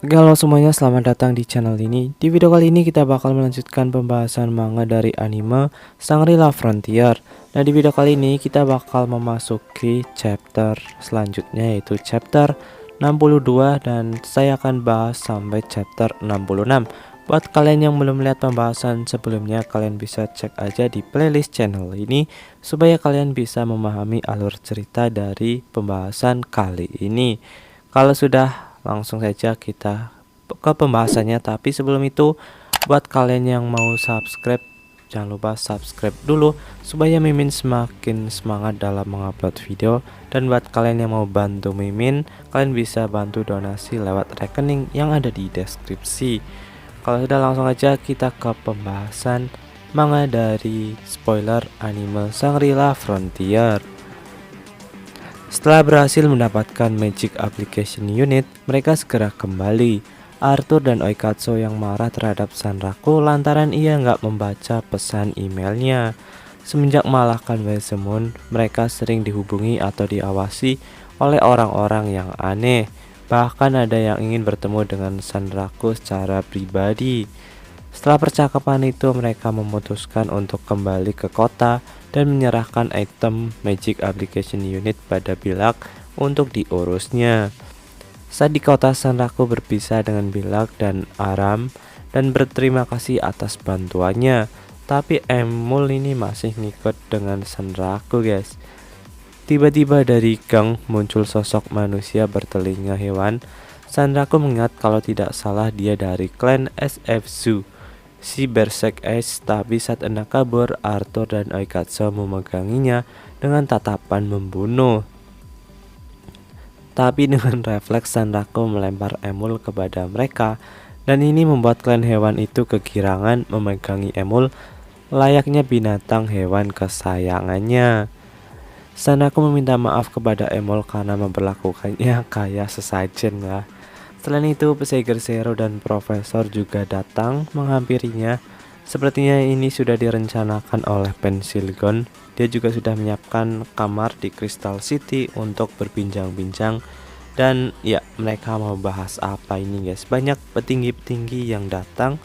Oke, halo semuanya, selamat datang di channel ini. Di video kali ini kita bakal melanjutkan pembahasan manga dari anime Shangri-La Frontier. Nah, di video kali ini kita bakal memasuki chapter selanjutnya, yaitu chapter 62, dan saya akan bahas sampai chapter 66. Buat kalian yang belum lihat pembahasan sebelumnya, kalian bisa cek aja di playlist channel ini supaya kalian bisa memahami alur cerita dari pembahasan kali ini. Kalau sudah, langsung saja kita ke pembahasannya. Tapi sebelum itu, buat kalian yang mau subscribe, jangan lupa subscribe dulu supaya Mimin semakin semangat dalam mengupload video. Dan buat kalian yang mau bantu Mimin, kalian bisa bantu donasi lewat rekening yang ada di deskripsi. Kalau sudah, langsung aja kita ke pembahasan manga dari spoiler anime Shangri-La Frontier. Setelah berhasil mendapatkan Magic Application Unit, mereka segera kembali. Arthur dan Oikatsu yang marah terhadap Sanraku lantaran ia nggak membaca pesan emailnya. Semenjak mengalahkan Wesemon, mereka sering dihubungi atau diawasi oleh orang-orang yang aneh. Bahkan ada yang ingin bertemu dengan Sanraku secara pribadi. Setelah percakapan itu, mereka memutuskan untuk kembali ke kota dan menyerahkan item Magic Application Unit pada Bilak untuk diurusnya. Saat di kota, Sanraku berpisah dengan Bilak dan Aram dan berterima kasih atas bantuannya. Tapi Emul ini masih ngikut dengan Sanraku, guys. Tiba-tiba dari gang muncul sosok manusia bertelinga hewan. Sanraku mengingat kalau tidak salah dia dari klan SF Zoo, si Berserk Ace. Tapi saat hendak kabur, Arthur dan Oikatsu memeganginya dengan tatapan membunuh. Tapi dengan refleks, Sanraku melempar Emul kepada mereka, dan ini membuat klan hewan itu kegirangan memegangi Emul layaknya binatang hewan kesayangannya. Sanraku meminta maaf kepada Emul karena memperlakukannya kayak sesajen lah. Selain itu, Psyker Zero dan Profesor juga datang menghampirinya. Sepertinya ini sudah direncanakan oleh Pensilgon. Dia juga sudah menyiapkan kamar di Crystal City untuk berbincang-bincang. Dan ya, mereka mau bahas apa ini, guys? Banyak petinggi-petinggi yang datang.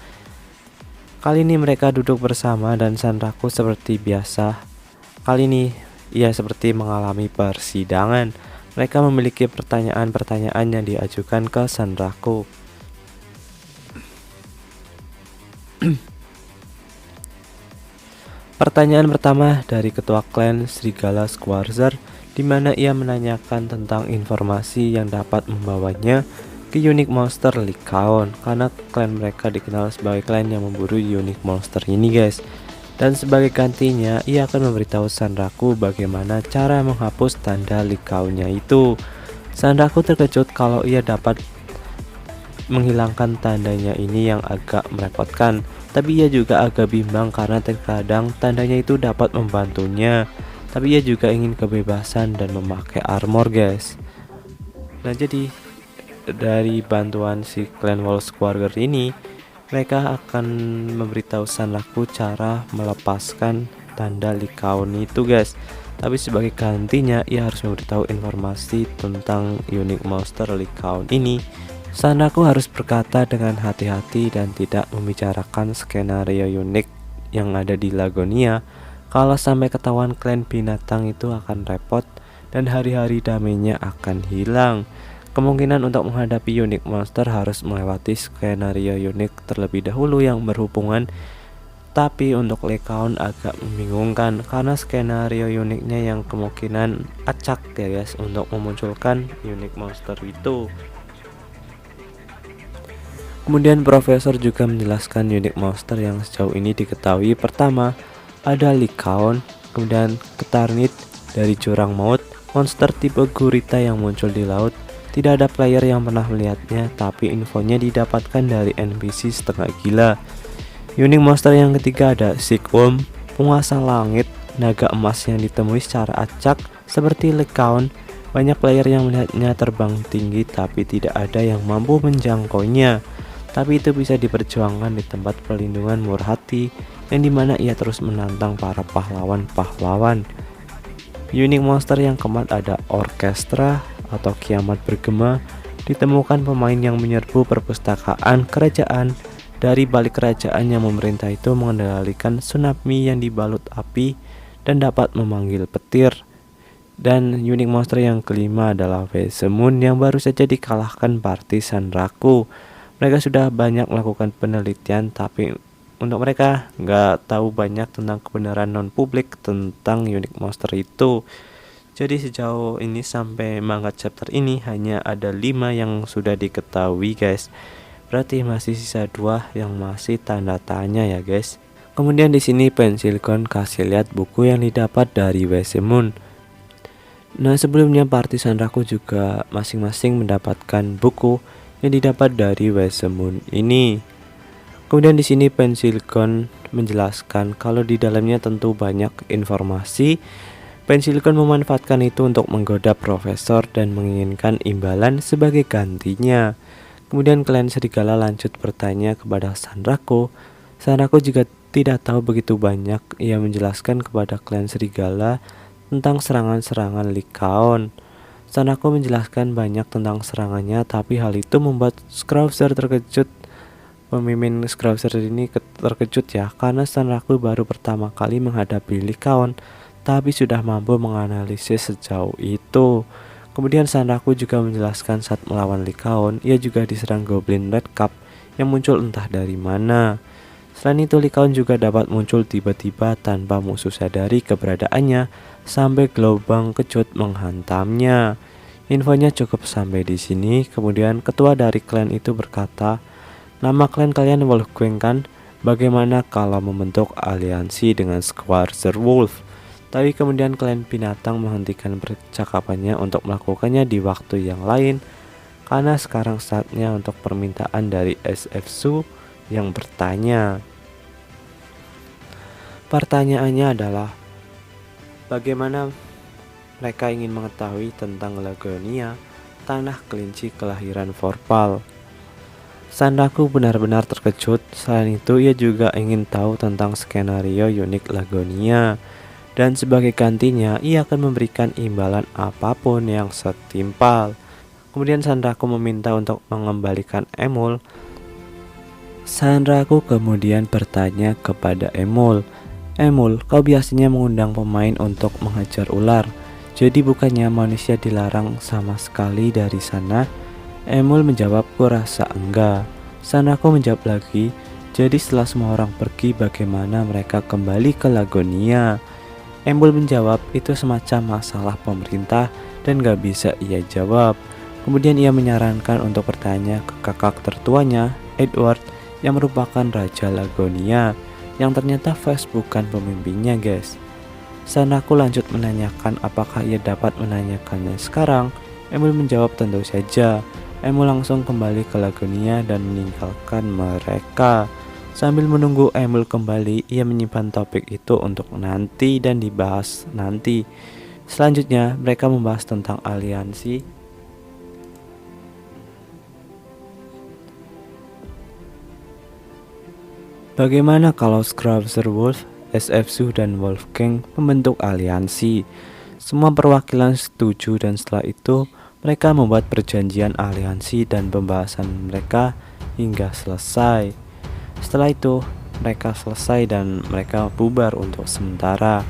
Kali ini mereka duduk bersama dan Sanraku seperti biasa. Kali ini ia seperti mengalami persidangan. Mereka memiliki pertanyaan-pertanyaan yang diajukan ke Sanraku. Pertanyaan pertama dari ketua klan Serigala Squarzer, di mana ia menanyakan tentang informasi yang dapat membawanya ke Unique Monster Lycaon, karena klan mereka dikenal sebagai klan yang memburu Unique Monster ini, guys. Dan sebagai gantinya, ia akan memberitahu Sanraku bagaimana cara menghapus tanda Lycaonnya itu. Sanraku terkejut kalau ia dapat menghilangkan tandanya ini yang agak merepotkan. Tapi ia juga agak bimbang karena terkadang tandanya itu dapat membantunya. Tapi ia juga ingin kebebasan dan memakai armor, guys. Nah, jadi dari bantuan si Clan Wall Squarger ini, mereka akan memberitahu Sanraku cara melepaskan tanda Lycaon itu, guys. Tapi sebagai gantinya, ia harus memberitahu informasi tentang Unique Monster Lycaon ini. Sanraku harus berkata dengan hati-hati dan tidak membicarakan skenario unik yang ada di Lagonia. Kalau sampai ketahuan klan binatang itu akan repot dan hari-hari damainya akan hilang. Kemungkinan untuk menghadapi Unique Monster harus melewati skenario unik terlebih dahulu yang berhubungan. Tapi untuk Lycaon agak membingungkan karena skenario uniknya yang kemungkinan acak, ya guys, untuk memunculkan Unique Monster itu. Kemudian Profesor juga menjelaskan Unique Monster yang sejauh ini diketahui. Pertama, ada Lycaon, kemudian Ketarnit dari Jurang Maut, monster tipe gurita yang muncul di laut. Tidak ada player yang pernah melihatnya, tapi infonya didapatkan dari NPC setengah gila. Unique Monster yang ketiga ada Silkworm, penguasa langit, naga emas yang ditemui secara acak seperti Lycaon. Banyak player yang melihatnya terbang tinggi, tapi tidak ada yang mampu menjangkaunya. Tapi itu bisa diperjuangkan di tempat perlindungan Murhati, yang dimana ia terus menantang para pahlawan-pahlawan. Unique Monster yang keempat ada Orkestra atau Kiamat Bergema. ditemukan pemain yang menyerbu perpustakaan kerajaan. Dari balik kerajaan yang memerintah itu mengendalikan tsunami yang dibalut api dan dapat memanggil petir. Dan unik monster yang kelima adalah Wesemon yang baru saja dikalahkan party Sanraku. Mereka sudah banyak melakukan penelitian, tapi untuk mereka nggak tahu banyak tentang kebenaran non-publik tentang unik monster itu. Jadi sejauh ini sampai manga chapter ini hanya ada 5 yang sudah diketahui guys. Berarti masih sisa 2 yang masih tanda tanya ya guys. Kemudian di sini Pensilkon kasih lihat buku yang didapat dari Wesemon. Nah, sebelumnya party Sanraku juga masing-masing mendapatkan buku yang didapat dari Wesemon ini. Kemudian di sini Pensilkon menjelaskan kalau di dalamnya tentu banyak informasi. Pensilkon memanfaatkan itu untuk menggoda profesor dan menginginkan imbalan sebagai gantinya. Kemudian klan serigala lanjut bertanya kepada Sanraku. Sanraku juga tidak tahu begitu banyak. Ia menjelaskan kepada klan serigala tentang serangan-serangan Lycaon. Sanraku menjelaskan banyak tentang serangannya, tapi hal itu membuat Scrowser terkejut. Pemimpin Scrowser ini terkejut ya, karena Sanraku baru pertama kali menghadapi Lycaon, tapi sudah mampu menganalisis sejauh itu. Kemudian Sanraku juga menjelaskan saat melawan Lycaon, ia juga diserang Goblin Red Cap yang muncul entah dari mana. Selain itu, Lycaon juga dapat muncul tiba-tiba tanpa musuh sadari keberadaannya sampai gelombang kecut menghantamnya. Infonya cukup sampai di sini. Kemudian ketua dari klan itu berkata, "Nama klan kalian Wolfgang kan? Bagaimana kalau membentuk aliansi dengan Schwarzer Wolf?" Tapi kemudian klan binatang menghentikan percakapannya untuk melakukannya di waktu yang lain, karena sekarang saatnya untuk permintaan dari SFSU yang bertanya. Pertanyaannya adalah, bagaimana mereka ingin mengetahui tentang Lagonia, tanah kelinci kelahiran Vorpal. Sanraku benar-benar terkejut. Selain itu, ia juga ingin tahu tentang skenario unik Lagonia. Dan sebagai gantinya, ia akan memberikan imbalan apapun yang setimpal. Kemudian Sanraku meminta untuk mengembalikan Emul. Sanraku kemudian bertanya kepada Emul, "Emul, kau biasanya mengundang pemain untuk menghajar ular. Jadi bukannya manusia dilarang sama sekali dari sana?" Emul menjawab, "Kurasa enggak." Sanraku menjawab lagi, "Jadi setelah semua orang pergi, bagaimana mereka kembali ke Lagonia?" Emul menjawab, "Itu semacam masalah pemerintah dan gak bisa ia jawab." Kemudian ia menyarankan untuk bertanya ke kakak tertuanya, Edward, yang merupakan Raja Lagonia, yang ternyata Vess bukan pemimpinnya guys. Sanraku lanjut menanyakan apakah ia dapat menanyakannya sekarang. Emul menjawab tentu saja. Emul langsung kembali ke Lagonia dan meninggalkan mereka. Sambil menunggu Emul kembali, ia menyimpan topik itu untuk nanti dan dibahas nanti. Selanjutnya, mereka membahas tentang aliansi. Bagaimana kalau Scrowser Wolf, SFSU, dan Wolfgang membentuk aliansi? Semua perwakilan setuju dan setelah itu mereka membuat perjanjian aliansi dan pembahasan mereka hingga selesai. Setelah itu mereka selesai dan mereka bubar untuk sementara.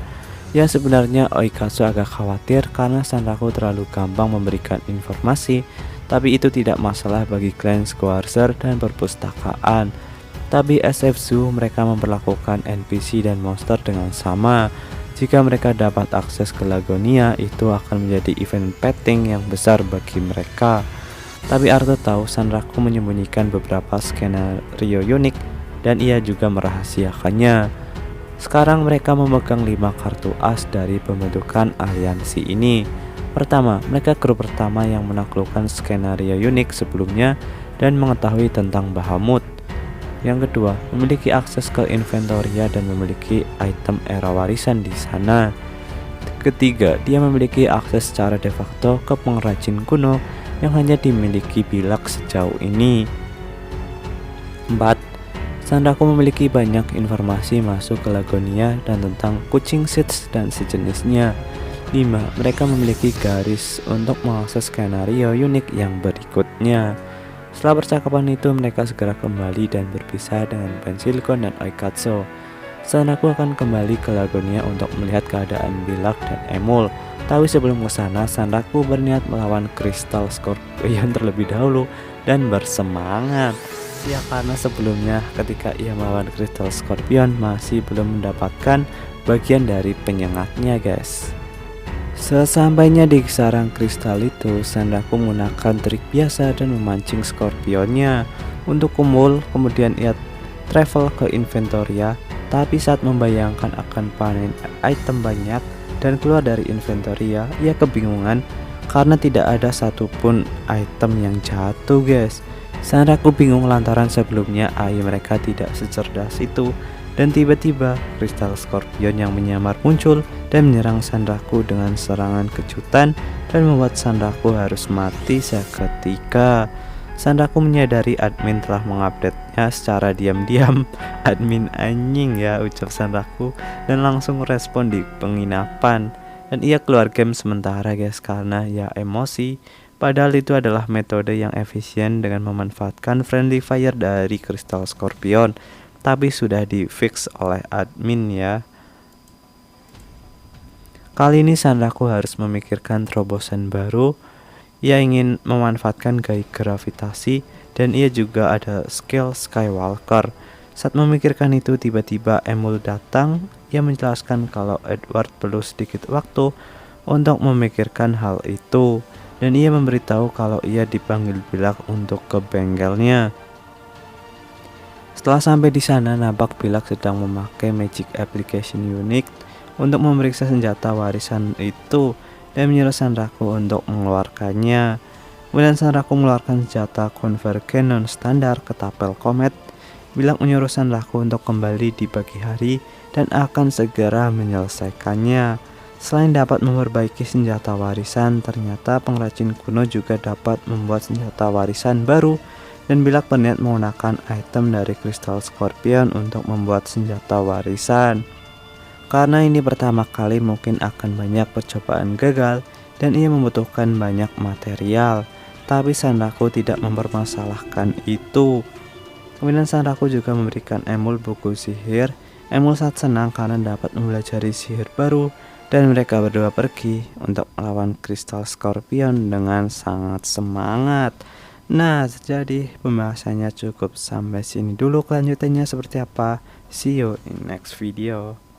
Ya, sebenarnya Oikatsu agak khawatir karena Sanraku terlalu gampang memberikan informasi, tapi itu tidak masalah bagi klan Schwarzer dan perpustakaan. Tapi SFSU mereka memperlakukan NPC dan monster dengan sama. Jika mereka dapat akses ke Lagonia, itu akan menjadi event petting yang besar bagi mereka. Tapi Arthur tahu Sanraku menyembunyikan beberapa skenario unik dan ia juga merahasiakannya. Sekarang mereka memegang 5 kartu as dari pembentukan aliansi ini. Pertama, mereka grup pertama yang menaklukkan skenario unik sebelumnya dan mengetahui tentang Bahamut. Yang kedua, memiliki akses ke inventoria dan memiliki item era warisan di sana. Ketiga, dia memiliki akses secara de facto ke pengrajin kuno yang hanya dimiliki Bilak sejauh ini. 4. Sanraku memiliki banyak informasi masuk ke Lagonia dan tentang kucing Seeds dan sejenisnya. 5. Mereka memiliki garis untuk mengakses skenario unik yang berikutnya. Setelah percakapan itu, mereka segera kembali dan berpisah dengan Pensilicon dan Oikatsu. Sanraku akan kembali ke Lagonia untuk melihat keadaan Bilak dan Emul. Tapi sebelum ke sana, Sanraku berniat melawan Crystal Scorpion terlebih dahulu dan bersemangat. Ya, karena sebelumnya ketika ia melawan Crystal Scorpion masih belum mendapatkan bagian dari penyengatnya, guys. Sesampainya di sarang kristal itu, Sanraku menggunakan trik biasa dan memancing Scorpionnya untuk kumpul. Kemudian ia travel ke Inventoria, tapi saat membayangkan akan panen item banyak dan keluar dari Inventoria, ia kebingungan karena tidak ada satupun item yang jatuh, guys. Sanraku bingung lantaran sebelumnya AI mereka tidak secerdas itu. Dan tiba-tiba kristal Scorpion yang menyamar muncul dan menyerang Sanraku dengan serangan kejutan dan membuat Sanraku harus mati seketika. Sanraku menyadari admin telah mengupdate-nya secara diam-diam. Admin anjing ya, ucap Sanraku, dan langsung respon di penginapan. Dan ia keluar game sementara, guys, karena ya emosi. Padahal itu adalah metode yang efisien dengan memanfaatkan friendly fire dari kristal Scorpion. Tapi sudah di fix oleh admin ya. Kali ini Sanraku harus memikirkan terobosan baru. Ia ingin memanfaatkan gaya gravitasi dan ia juga ada skill Skywalker. Saat memikirkan itu, tiba-tiba Emul datang. Ia menjelaskan kalau Edward perlu sedikit waktu untuk memikirkan hal itu, dan ia memberitahu kalau ia dipanggil Bilak untuk ke bengkelnya. Setelah sampai di sana, nampak Bilak sedang memakai magic application unik untuk memeriksa senjata warisan itu dan menyuruh Sanraku untuk mengeluarkannya. Kemudian Sanraku mengeluarkan senjata Convergent non-standar ketapel Comet. Bilak menyuruh Sanraku untuk kembali di pagi hari dan akan segera menyelesaikannya. Selain dapat memperbaiki senjata warisan, ternyata pengrajin kuno juga dapat membuat senjata warisan baru. Dan Bilak berniat menggunakan item dari Crystal Scorpion untuk membuat senjata warisan. Karena ini pertama kali, mungkin akan banyak percobaan gagal dan ia membutuhkan banyak material. Tapi Sanraku tidak mempermasalahkan itu. Kemudian Sanraku juga memberikan Emul buku sihir. Emul sangat senang karena dapat mempelajari sihir baru. Dan mereka berdua pergi untuk melawan Crystal Scorpion dengan sangat semangat. Nah, jadi pembahasannya cukup sampai sini dulu. Kelanjutannya seperti apa? See you in next video.